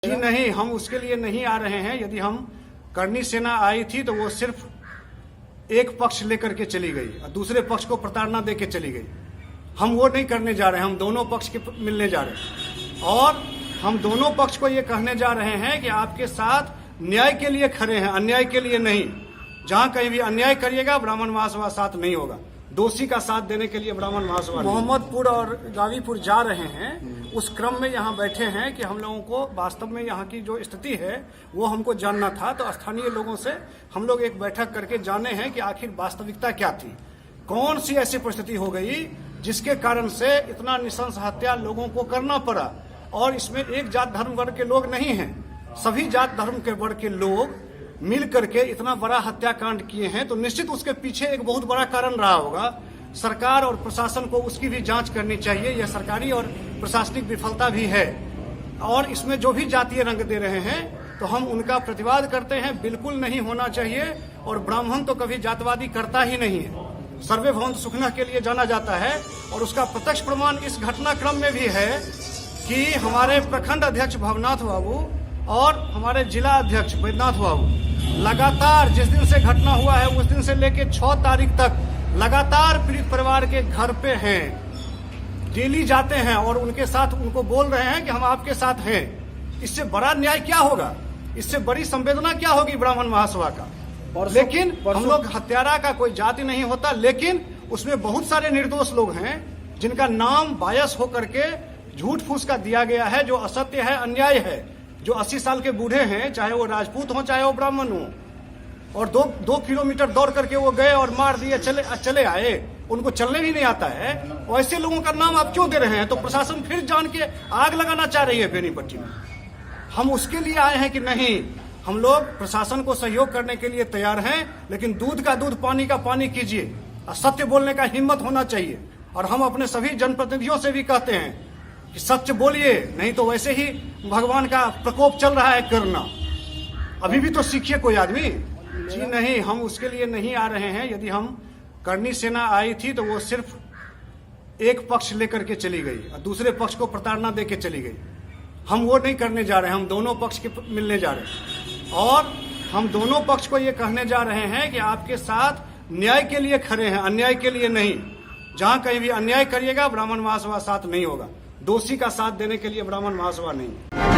जी नहीं, हम उसके लिए नहीं आ रहे हैं। यदि हम करनी सेना आई थी तो वो सिर्फ एक पक्ष लेकर के चली गई और दूसरे पक्ष को प्रताड़ना दे के चली गई। हम वो नहीं करने जा रहे हैं, हम दोनों पक्ष के मिलने जा रहे हैं और हम दोनों पक्ष को ये कहने जा रहे हैं कि आपके साथ न्याय के लिए खड़े हैं, अन्याय के लिए नहीं। जहां कहीं भी अन्याय करिएगा ब्राह्मण महासभा साथ नहीं होगा। दोषी का साथ देने के लिए ब्राह्मण महासभा मोहम्मदपुर और गाजीपुर जा रहे हैं। उस क्रम में यहाँ बैठे हैं कि हम लोगों को वास्तव में यहाँ की जो स्थिति है वो हमको जानना था। तो स्थानीय लोगों से हम लोग एक बैठक करके जाने हैं कि आखिर वास्तविकता क्या थी, कौन सी ऐसी परिस्थिति हो गई जिसके कारण से इतना नृशंस हत्या लोगों को करना पड़ा। और इसमें एक जात धर्म वर्ग के लोग नहीं हैं, सभी जात धर्म के वर्ग के लोग मिल करके इतना बड़ा हत्याकांड किए हैं। तो निश्चित उसके पीछे एक बहुत बड़ा कारण रहा होगा। सरकार और प्रशासन को उसकी भी जांच करनी चाहिए। यह सरकारी और प्रशासनिक विफलता भी है और इसमें जो भी जातीय रंग दे रहे हैं तो हम उनका प्रतिवाद करते हैं। बिल्कुल नहीं होना चाहिए और ब्राह्मण तो कभी जातवादी करता ही नहीं है। सर्वे भवंत सुखना के लिए जाना जाता है और उसका प्रत्यक्ष प्रमाण इस घटनाक्रम में भी है कि हमारे प्रखंड अध्यक्ष भवनाथ बाबू और हमारे जिला अध्यक्ष बैद्यनाथ बाबू लगातार जिस दिन से घटना हुआ है उस दिन से लेके 6 तारीख तक लगातार पीड़ित परिवार के घर पे हैं, डेली जाते हैं और उनके साथ उनको बोल रहे हैं कि हम आपके साथ हैं। इससे बड़ा न्याय क्या होगा, इससे बड़ी संवेदना क्या होगी ब्राह्मण महासभा का। लेकिन हम लोग हत्यारा का कोई जाति नहीं होता, लेकिन उसमें बहुत सारे निर्दोष लोग हैं जिनका नाम बायस होकर के झूठ फूस का दिया गया है, जो असत्य है, अन्याय है। जो 80 साल के बूढ़े हैं, चाहे वो राजपूत हो चाहे वो ब्राह्मण हो, और दो किलोमीटर दौड़ करके वो गए और मार दिए, चले आए, उनको चलने भी नहीं आता है। और ऐसे लोगों का नाम आप क्यों दे रहे हैं? तो प्रशासन फिर जान के आग लगाना चाह रही है बेनीपट्टी में। हम उसके लिए आए हैं कि नहीं, हम लोग प्रशासन को सहयोग करने के लिए तैयार हैं, लेकिन दूध का दूध पानी का पानी कीजिए और सत्य बोलने का हिम्मत होना चाहिए। और हम अपने सभी जनप्रतिनिधियों से भी कहते हैं कि सच बोलिए, नहीं तो वैसे ही भगवान का प्रकोप चल रहा है करना। अभी भी तो सीखिए कोई आदमी। जी नहीं, हम उसके लिए नहीं आ रहे हैं। यदि हम करनी सेना आई थी तो वो सिर्फ एक पक्ष लेकर के चली गई और दूसरे पक्ष को प्रताड़ना दे के चली गई। हम वो नहीं करने जा रहे हैं, हम दोनों पक्ष के मिलने जा रहे हैं और हम दोनों पक्ष को ये कहने जा रहे हैं कि आपके साथ न्याय के लिए खड़े हैं, अन्याय के लिए नहीं। जहां कहीं भी अन्याय करिएगा ब्राह्मण महासभा साथ नहीं होगा। दोषी का साथ देने के लिए ब्राह्मण महासभा नहीं।